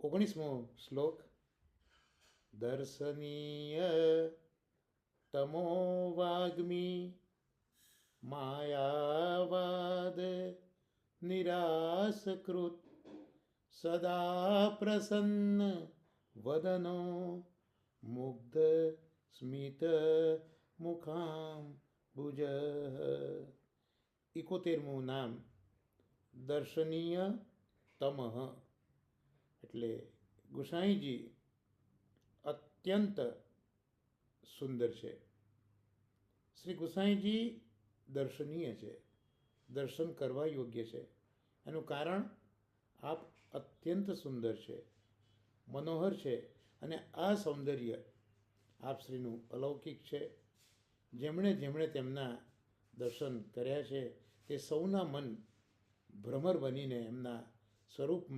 19મો શ્લોક. દર્શનીય તમો વાગ્મી માયાવાદ નિરાસકૃત સદા પ્રસન્ન વદનો મુગ્ધ સ્મિત મુખામ ભુજ. 71મું નામ દર્શનીય તમઃ એટલે ગુસાઈજી અત્યંત સુંદર છે. શ્રી ગુસાઈજી દર્શનીય છે, દર્શન કરવા યોગ્ય છે. એનું કારણ આપ અત્યંત સુંદર છે, મનોહર છે અને આ સૌંદર્ય આપશ્રીનું અલૌકિક છે. જેમણે જેમણે તેમના દર્શન કર્યા છે તે સૌના મન ભ્રમર બનીને એમના સ્વરૂપમાં